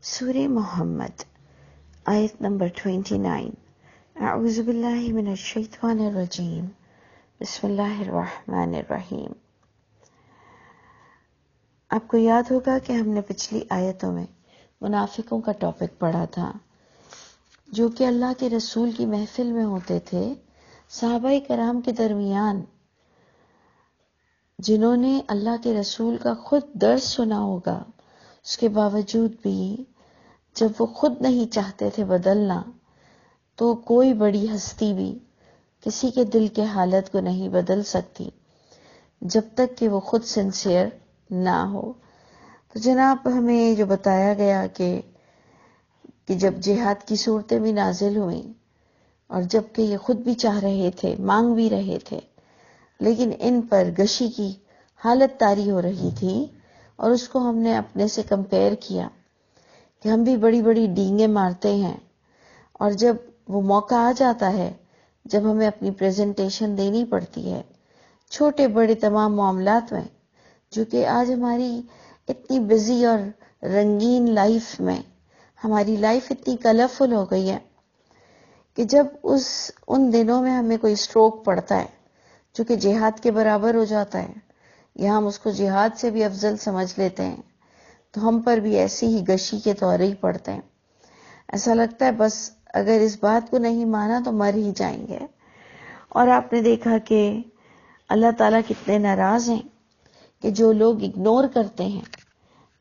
سورہ محمد آیت نمبر 29. اعوذ باللہ من الشیطان الرجیم. بسم اللہ الرحمن الرحیم. آپ کو یاد ہوگا کہ ہم نے پچھلی آیتوں میں منافقوں کا ٹاپک پڑھا تھا، جو کہ اللہ کے رسول کی محفل میں ہوتے تھے، صحابہ کرام کے درمیان، جنہوں نے اللہ کے رسول کا خود درس سنا ہوگا، اس کے باوجود بھی جب وہ خود نہیں چاہتے تھے بدلنا، تو کوئی بڑی ہستی بھی کسی کے دل کے حالت کو نہیں بدل سکتی جب تک کہ وہ خود سنسیئر نہ ہو. تو جناب ہمیں جو بتایا گیا کہ جب جہاد کی صورتیں بھی نازل ہوئیں اور جب کہ یہ خود بھی چاہ رہے تھے، مانگ بھی رہے تھے، لیکن ان پر غشی کی حالت طاری ہو رہی تھی، اور اس کو ہم نے اپنے سے کمپیئر کیا کہ ہم بھی بڑی بڑی ڈینگیں مارتے ہیں، اور جب وہ موقع آ جاتا ہے جب ہمیں اپنی پریزنٹیشن دینی پڑتی ہے چھوٹے بڑے تمام معاملات میں، جو کہ آج ہماری اتنی بزی اور رنگین لائف میں، ہماری لائف اتنی کلرفل ہو گئی ہے کہ جب ان دنوں میں ہمیں کوئی سٹروک پڑتا ہے جو کہ جہاد کے برابر ہو جاتا ہے، یا ہم اس کو جہاد سے بھی افضل سمجھ لیتے ہیں، تو ہم پر بھی ایسی ہی غشی کے دورے ہی پڑتے ہیں. ایسا لگتا ہے بس اگر اس بات کو نہیں مانا تو مر ہی جائیں گے. اور آپ نے دیکھا کہ اللہ تعالیٰ کتنے ناراض ہیں کہ جو لوگ اگنور کرتے ہیں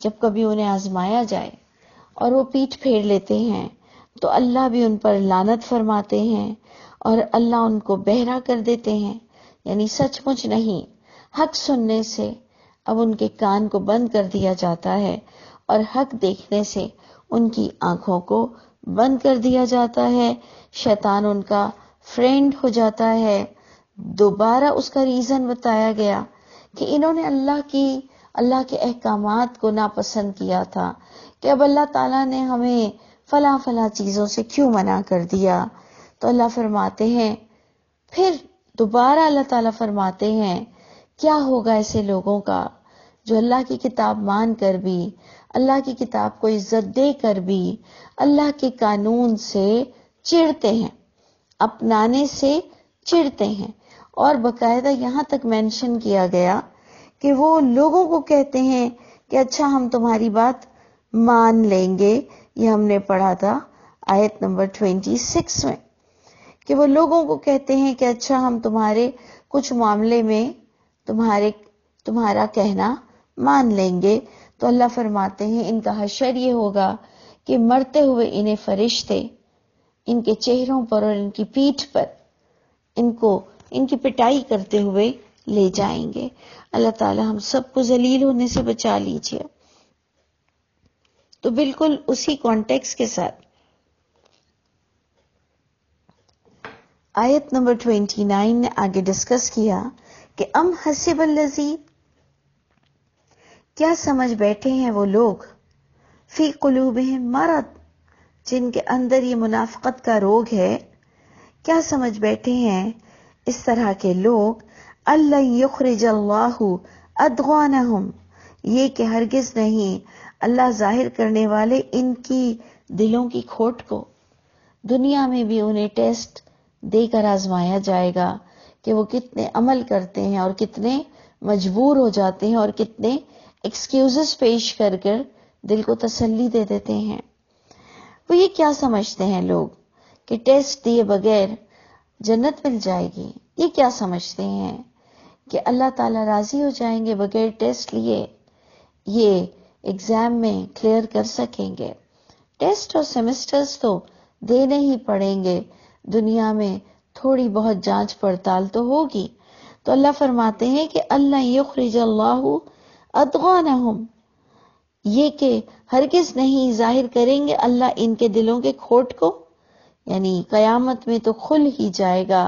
جب کبھی انہیں آزمایا جائے اور وہ پیٹھ پھیر لیتے ہیں، تو اللہ بھی ان پر لعنت فرماتے ہیں اور اللہ ان کو بہرا کر دیتے ہیں. یعنی سچ مچ نہیں، حق سننے سے اب ان کے کان کو بند کر دیا جاتا ہے اور حق دیکھنے سے ان کی آنکھوں کو بند کر دیا جاتا ہے. شیطان ان کا فرینڈ ہو جاتا ہے. دوبارہ اس کا ریزن بتایا گیا کہ انہوں نے اللہ کے احکامات کو ناپسند کیا تھا، کہ اب اللہ تعالیٰ نے ہمیں فلاں فلاں چیزوں سے کیوں منع کر دیا. تو اللہ فرماتے ہیں، پھر دوبارہ اللہ تعالیٰ فرماتے ہیں کیا ہوگا ایسے لوگوں کا جو اللہ کی کتاب مان کر بھی، اللہ کی کتاب کو عزت دے کر بھی اللہ کے قانون سے چڑھتے ہیں، اپنانے سے چڑھتے ہیں. اور باقاعدہ یہاں تک مینشن کیا گیا کہ وہ لوگوں کو کہتے ہیں کہ اچھا ہم تمہاری بات مان لیں گے. یہ ہم نے پڑھا تھا آیت نمبر 26 میں، کہ وہ لوگوں کو کہتے ہیں کہ اچھا ہم تمہارے کچھ معاملے میں تمہارا کہنا مان لیں گے. تو اللہ فرماتے ہیں ان کا حشر یہ ہوگا کہ مرتے ہوئے انہیں فرشتے ان کے چہروں پر اور ان کی پیٹھ پر ان کی پٹائی کرتے ہوئے لے جائیں گے. اللہ تعالی ہم سب کو ذلیل ہونے سے بچا لیجیے. تو بالکل اسی کانٹیکس کے ساتھ آیت نمبر 29 نے آگے ڈسکس کیا کہ ام حسب الذین، کیا سمجھ بیٹھے ہیں وہ لوگ، فی قلوبہم مرض، جن کے اندر یہ منافقت کا روگ ہے. کیا سمجھ بیٹھے ہیں اس طرح کے لوگ، اللہ یخرج اللہ ادغانہم، یہ کہ ہرگز نہیں اللہ ظاہر کرنے والے ان کی دلوں کی کھوٹ کو. دنیا میں بھی انہیں ٹیسٹ دے کر آزمایا جائے گا کہ وہ کتنے عمل کرتے ہیں اور کتنے مجبور ہو جاتے ہیں اور کتنے ایکسکیوزز پیش کر دل کو تسلی دے دیتے ہیں. وہ یہ کیا سمجھتے ہیں لوگ کہ ٹیسٹ دیے بغیر جنت مل جائے گی؟ یہ کیا سمجھتے ہیں کہ اللہ تعالیٰ راضی ہو جائیں گے بغیر ٹیسٹ لیے یہ ایگزام میں کلیئر کر سکیں گے؟ ٹیسٹ اور سیمسٹرز تو دینے ہی پڑیں گے، دنیا میں تھوڑی بہت جانچ پڑتال تو ہوگی. تو اللہ فرماتے ہیں کہ اللہ یخرج اللہ ادغانہم، یہ کہ ہرگز نہیں ظاہر کریں گے اللہ ان کے دلوں کے کھوٹ کو. یعنی قیامت میں تو کھل ہی جائے گا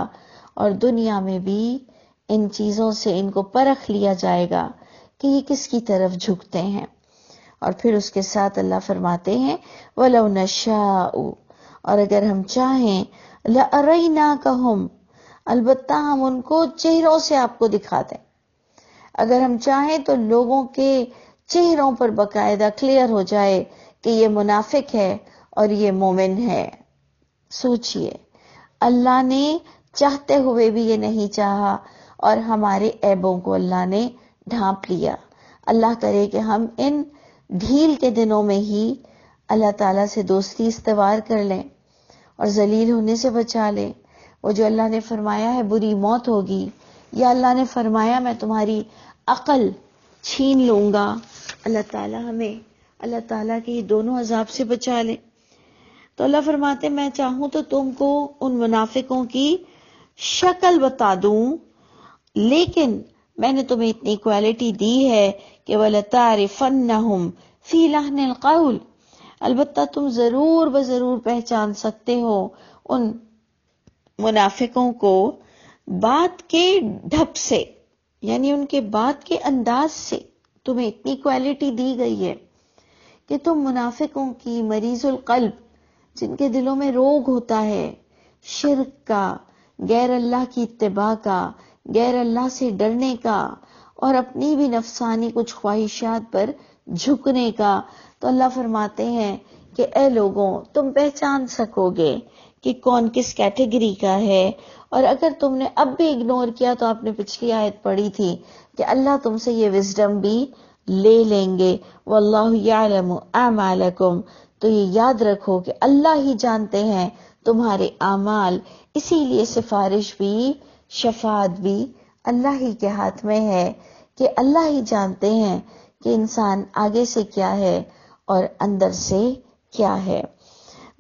اور دنیا میں بھی ان چیزوں سے ان کو پرکھ لیا جائے گا کہ یہ کس کی طرف جھکتے ہیں. اور پھر اس کے ساتھ اللہ فرماتے ہیں وَلَوْ نَشَاءُ، اور اگر ہم چاہیں لَأَرَيْنَاكَهُمْ، البتہ ہم ان کو چہروں سے آپ کو دکھا دیں. اگر ہم چاہیں تو لوگوں کے چہروں پر باقاعدہ کلیئر ہو جائے کہ یہ منافق ہے اور یہ مومن ہے۔ سوچئے، اللہ نے چاہتے ہوئے بھی یہ نہیں چاہا اور ہمارے عیبوں کو اللہ نے ڈھانپ لیا۔ اللہ کرے کہ ہم ان ڈھیل کے دنوں میں ہی اللہ تعالیٰ سے دوستی استوار کر لیں اور ذلیل ہونے سے بچا لیں۔ وہ جو اللہ نے فرمایا ہے بری موت ہوگی، یا اللہ نے فرمایا میں تمہاری عقل چھین لوں گا، اللہ تعالیٰ ہمیں اللہ تعالیٰ کے دونوں عذاب سے بچا لے۔ تو اللہ فرماتے میں چاہوں تو تم کو ان منافقوں کی شکل بتا دوں، لیکن میں نے تمہیں اتنی کوالٹی دی ہے کہ وَلَتَعْرِفَنَّهُمْ فِي لَحْنِ الْقَوْلِ، البتہ تم ضرور بضرور پہچان سکتے ہو ان منافقوں کو بات کے ڈھب سے، یعنی ان کے بات کے انداز سے تمہیں اتنی کوالٹی دی گئی ہے کہ تم منافقوں کی مریض القلب، جن کے دلوں میں روگ ہوتا ہے شرک کا، غیر اللہ کی اتباع کا، غیر اللہ سے ڈرنے کا اور اپنی بھی نفسانی کچھ خواہشات پر جھکنے کا، تو اللہ فرماتے ہیں کہ اے لوگوں تم پہچان سکو گے کہ کون کس کیٹیگری کا ہے۔ اور اگر تم نے اب بھی اگنور کیا تو آپ نے پچھلی آیت پڑھی تھی کہ اللہ تم سے یہ وزڈم بھی لے لیں گے، واللہ یعلم اعمالکم، تو یہ یاد رکھو کہ اللہ ہی جانتے ہیں تمہارے اعمال، اسی لیے سفارش بھی شفاعت بھی اللہ ہی کے ہاتھ میں ہے کہ اللہ ہی جانتے ہیں کہ انسان آگے سے کیا ہے اور اندر سے کیا ہے۔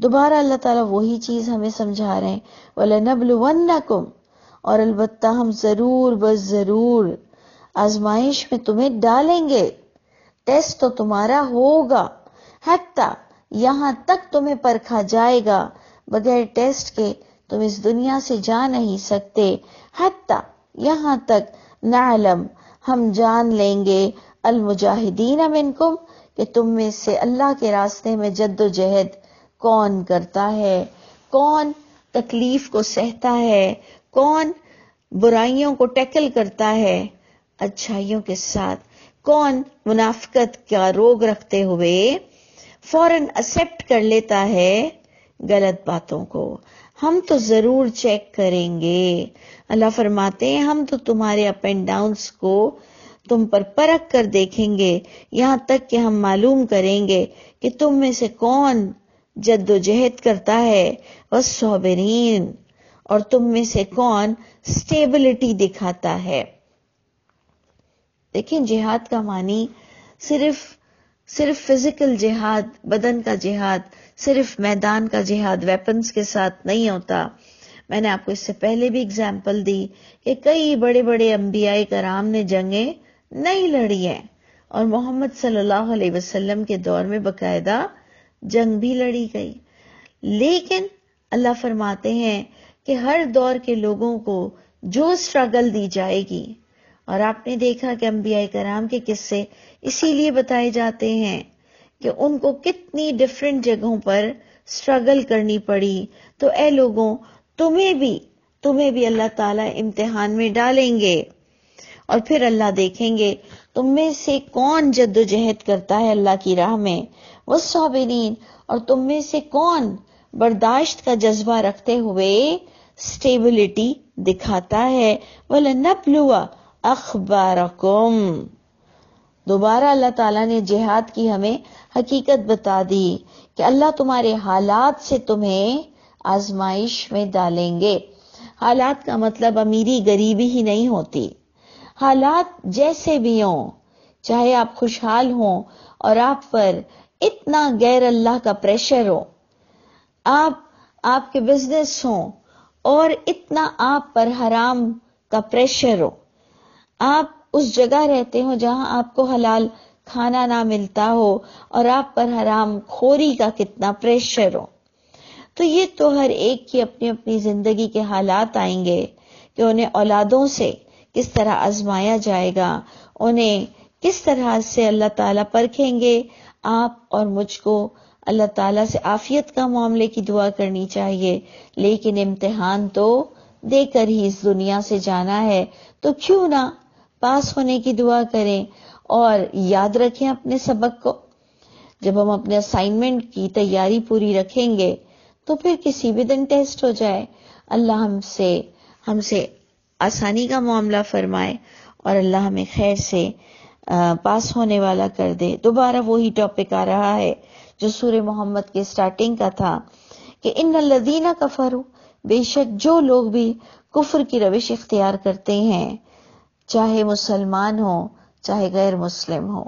دوبارہ اللہ تعالیٰ وہی چیز ہمیں سمجھا رہے ہیں، وَلَنَبْلُوَنَّكُمْ، اور البتہ ہم ضرور بس ضرور آزمائش میں تمہیں ڈالیں گے، ٹیسٹ تو تمہارا ہوگا، حتیٰ یہاں تک تمہیں پرکھا جائے گا، بغیر ٹیسٹ کے تم اس دنیا سے جا نہیں سکتے، حتیٰ یہاں تک نعلم، ہم جان لیں گے، المجاہدین منکم، کہ تم میں سے اللہ کے راستے میں جد و جہد کون کرتا ہے، کون تکلیف کو سہتا ہے، کون برائیوں کو ٹیکل کرتا ہے اچھائیوں کے ساتھ، کون منافقت کا روگ رکھتے ہوئے فوراً ایکسپٹ کر لیتا ہے غلط باتوں کو۔ ہم تو ضرور چیک کریں گے، اللہ فرماتے ہیں ہم تو تمہارے اپ اینڈ ڈاؤنس کو تم پر پرکھ کر دیکھیں گے، یہاں تک کہ ہم معلوم کریں گے کہ تم میں سے کون جد و جہد کرتا ہے، والصابرین، اور تم میں سے کون سٹیبلٹی دکھاتا ہے۔ دیکھیں جہاد کا معنی صرف فزیکل جہاد، بدن کا جہاد، صرف میدان کا جہاد ویپنز کے ساتھ نہیں ہوتا۔ میں نے آپ کو اس سے پہلے بھی اگزامپل دی کہ کئی بڑے بڑے انبیاء کرام نے جنگیں نہیں لڑی ہیں، اور محمد صلی اللہ علیہ وسلم کے دور میں باقاعدہ جنگ بھی لڑی گئی، لیکن اللہ فرماتے ہیں کہ ہر دور کے لوگوں کو جو سٹرگل دی جائے گی، اور آپ نے دیکھا کہ انبیاء کرام کے قصے اسی لیے بتائے جاتے ہیں کہ ان کو کتنی ڈیفرنٹ جگہوں پر سٹرگل کرنی پڑی۔ تو اے لوگوں تمہیں بھی اللہ تعالیٰ امتحان میں ڈالیں گے، اور پھر اللہ دیکھیں گے تم میں سے کون جد و جہد کرتا ہے اللہ کی راہ میں، والصابرین، اور تم میں سے کون برداشت کا جذبہ رکھتے ہوئے سٹیبلٹی دکھاتا ہے۔ وَلَنَبْلُوَ اخبارکم، دوبارہ اللہ تعالیٰ نے جہاد کی ہمیں حقیقت بتا دی کہ اللہ تمہارے حالات سے تمہیں آزمائش میں ڈالیں گے۔ حالات کا مطلب امیری غریبی ہی نہیں ہوتی، حالات جیسے بھی ہوں، چاہے آپ خوشحال ہوں اور آپ پر اتنا غیر اللہ کا پریشر ہو، آپ کے بزنس ہوں اور اتنا آپ پر حرام کا پریشر ہو، آپ اس جگہ رہتے ہو جہاں آپ کو حلال کھانا نہ ملتا ہو اور آپ پر حرام خوری کا کتنا پریشر ہو، تو یہ تو ہر ایک کی اپنی اپنی زندگی کے حالات آئیں گے کہ انہیں اولادوں سے کس طرح آزمایا جائے گا، انہیں کس طرح سے اللہ تعالیٰ پرکھیں گے۔ آپ اور مجھ کو اللہ تعالیٰ سے عافیت کا معاملے کی دعا کرنی چاہیے، لیکن امتحان تو دے کر ہی اس دنیا سے جانا ہے، تو کیوں نہ پاس ہونے کی دعا کریں اور یاد رکھیں اپنے سبق کو۔ جب ہم اپنے اسائنمنٹ کی تیاری پوری رکھیں گے تو پھر کسی بھی دن ٹیسٹ ہو جائے، اللہ ہم سے آسانی کا معاملہ فرمائے اور اللہ ہمیں خیر سے پاس ہونے والا کر دے۔ دوبارہ وہی ٹاپک آ رہا ہے جو سورہ محمد کے سٹارٹنگ کا تھا کہ ان الذین کفروا، بے شک جو لوگ بھی کفر کی روش اختیار کرتے ہیں، چاہے مسلمان ہو چاہے غیر مسلم ہو،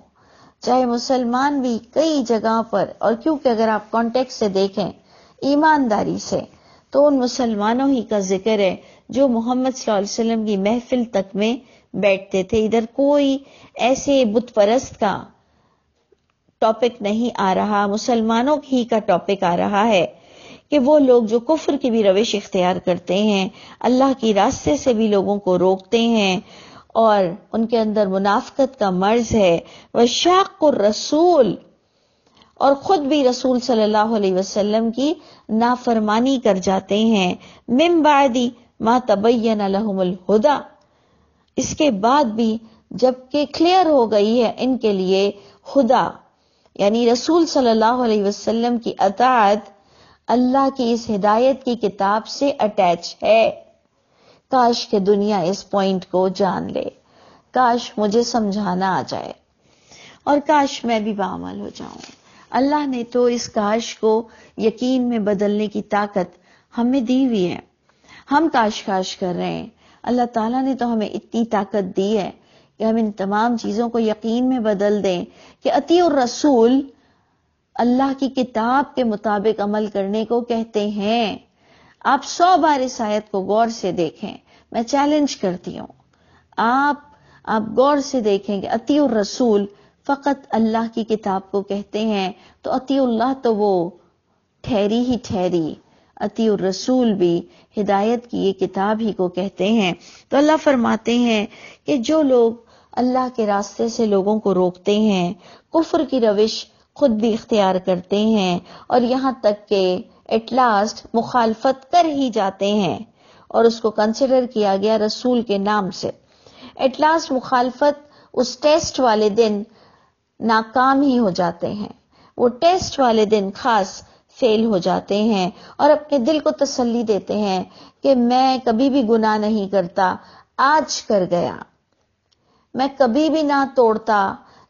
چاہے مسلمان بھی کئی جگہ پر، اور کیونکہ اگر آپ کانٹیکسٹ سے دیکھیں ایمانداری سے تو ان مسلمانوں ہی کا ذکر ہے جو محمد صلی اللہ علیہ وسلم کی محفل تک میں بیٹھتے تھے۔ ادھر کوئی ایسے بت پرست کا ٹاپک نہیں آ رہا، مسلمانوں ہی کا ٹاپک آ رہا ہے کہ وہ لوگ جو کفر کی بھی روش اختیار کرتے ہیں، اللہ کی راستے سے بھی لوگوں کو روکتے ہیں اور ان کے اندر منافقت کا مرض ہے، وشاق الرسول، اور خود بھی رسول صلی اللہ علیہ وسلم کی نافرمانی کر جاتے ہیں، من بعد ما تبین لہم الہدی، اس کے بعد بھی جبکہ کلیئر ہو گئی ہے ان کے لیے خدا، یعنی رسول صلی اللہ علیہ وسلم کی اطاعت اللہ کی اس ہدایت کی کتاب سے اٹیچ ہے۔ کاش کہ دنیا اس پوائنٹ کو جان لے، کاش مجھے سمجھانا آ جائے اور کاش میں بھی بعمل ہو جاؤں۔ اللہ نے تو اس کاش کو یقین میں بدلنے کی طاقت ہمیں دی ہوئی ہے، ہم کاش کر رہے ہیں۔ اللہ تعالیٰ نے تو ہمیں اتنی طاقت دی ہے کہ ہم ان تمام چیزوں کو یقین میں بدل دیں کہ اطیعوا الرسول اللہ کی کتاب کے مطابق عمل کرنے کو کہتے ہیں۔ آپ 100 بار اس آیت کو غور سے دیکھیں، میں چیلنج کرتی ہوں، آپ غور سے دیکھیں کہ اطیعوا الرسول فقط اللہ کی کتاب کو کہتے ہیں، تو اطیعوا اللہ تو وہ ٹھہری ہی ٹھہری، اطیعوا الرسول بھی ہدایت کی یہ کتاب ہی کو کہتے ہیں۔ تو اللہ فرماتے ہیں کہ جو لوگ اللہ کے راستے سے لوگوں کو روکتے ہیں، کفر کی روش خود بھی اختیار کرتے ہیں اور یہاں تک کہ ایٹ لاسٹ مخالفت کر ہی جاتے ہیں، اور اس کو کنسیڈر کیا گیا رسول کے نام سے، ایٹ لاسٹ مخالفت اس ٹیسٹ والے دن ناکام ہی ہو جاتے ہیں، وہ ٹیسٹ والے دن خاص فیل ہو جاتے ہیں اور اپنے دل کو تسلی دیتے ہیں کہ میں کبھی بھی گناہ نہیں کرتا، آج کر گیا، میں کبھی بھی نہ توڑتا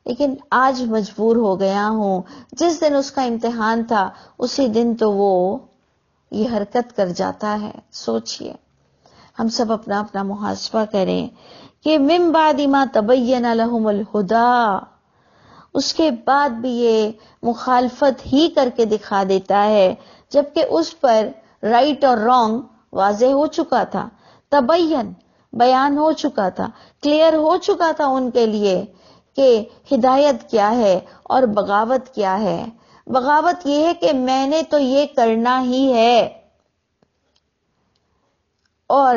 لیکن آج مجبور ہو گیا ہوں، جس دن اس کا امتحان تھا اسی دن تو وہ یہ حرکت کر جاتا ہے۔ سوچئے، ہم سب اپنا اپنا محاسبہ کریں کہ من بعد ما تبین لہم الہدی، اس کے بعد بھی یہ مخالفت ہی کر کے دکھا دیتا ہے جبکہ اس پر رائٹ اور رانگ واضح ہو چکا تھا، تبین بیان ہو چکا تھا، کلیئر ہو چکا تھا ان کے لیے کہ ہدایت کیا ہے اور بغاوت کیا ہے۔ بغاوت یہ ہے کہ میں نے تو یہ کرنا ہی ہے، اور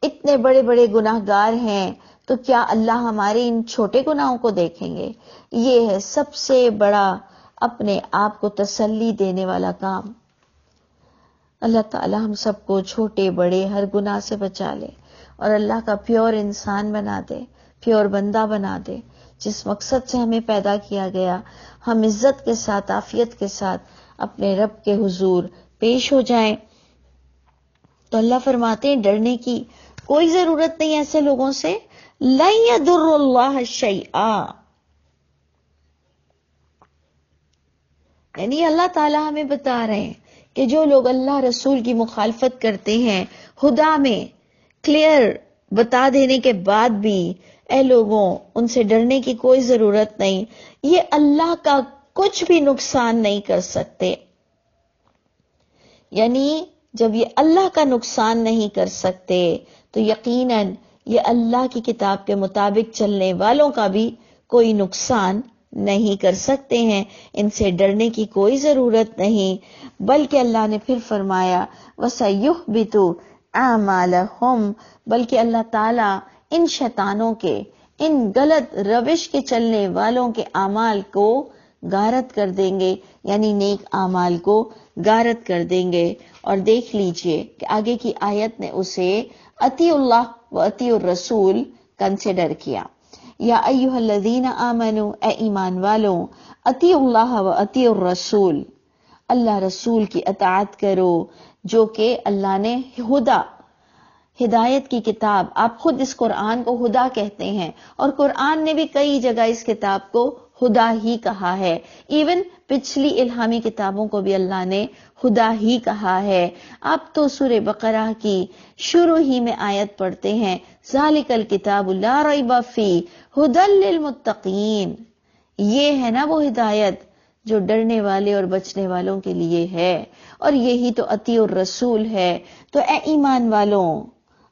اتنے بڑے بڑے گناہ گار ہیں تو کیا اللہ ہمارے ان چھوٹے گناہوں کو دیکھیں گے؟ یہ ہے سب سے بڑا اپنے آپ کو تسلی دینے والا کام۔ اللہ تعالی ہم سب کو چھوٹے بڑے ہر گناہ سے بچا لے اور اللہ کا پیور انسان بنا دے، پیور بندہ بنا دے، جس مقصد سے ہمیں پیدا کیا گیا ہم عزت کے ساتھ عافیت کے ساتھ اپنے رب کے حضور پیش ہو جائیں۔ تو اللہ فرماتے ہیں ڈرنے کی کوئی ضرورت نہیں ایسے لوگوں سے، لن یضر اللہ شیئا، یعنی اللہ تعالی ہمیں بتا رہے ہیں کہ جو لوگ اللہ رسول کی مخالفت کرتے ہیں، خدا میں کلیئر بتا دینے کے بعد بھی اے لوگوں ان سے ڈرنے کی کوئی ضرورت نہیں، یہ اللہ کا کچھ بھی نقصان نہیں کر سکتے، یعنی جب یہ اللہ کا نقصان نہیں کر سکتے تو یقیناً یہ اللہ کی کتاب کے مطابق چلنے والوں کا بھی کوئی نقصان نہیں کر سکتے ہیں، ان سے ڈرنے کی کوئی ضرورت نہیں۔ بلکہ اللہ نے پھر فرمایا وَسَيُحْبِطُ أَعْمَالَهُمْ، بلکہ اللہ تعالیٰ ان شیطانوں کے، ان غلط روش کے چلنے والوں کے اعمال کو غارت کر دیں گے، یعنی نیک اعمال کو غارت کر دیں گے۔ اور دیکھ لیجئے کہ آگے کی آیت نے اسے اطیع اللہ و اطیع الرسول کنسیڈر کیا، یا ایھا الذین آمنوا، اے ایمان والوں، اطیعوا اللہ و اطیعوا الرسول، اللہ رسول کی اطاعت کرو جو کہ اللہ نے ہدایت کی کتاب، آپ خود اس قرآن کو ہدا کہتے ہیں، اور قرآن نے بھی کئی جگہ اس کتاب کو ہدا ہی کہا ہے، ایون پچھلی الہامی کتابوں کو بھی اللہ نے ہدا ہی کہا ہے۔ آپ تو سورہ بقرہ کی شروع ہی میں آیت پڑھتے ہیں، ذالک الکتاب لا ریب فیہ ھدی للمتقین، یہ ہے نا وہ ہدایت جو ڈرنے والے اور بچنے والوں کے لیے ہے، اور یہی تو اطیع الرسول ہے۔ تو اے ایمان والوں،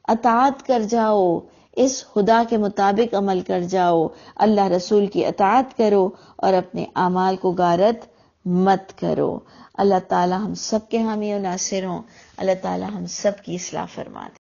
اطاعت کر جاؤ، اس خدا کے مطابق عمل کر جاؤ، اللہ رسول کی اطاعت کرو اور اپنے اعمال کو غارت مت کرو۔ اللہ تعالی ہم سب کے حامی و ناصر ہوں، اللہ تعالی ہم سب کی اصلاح فرما دے۔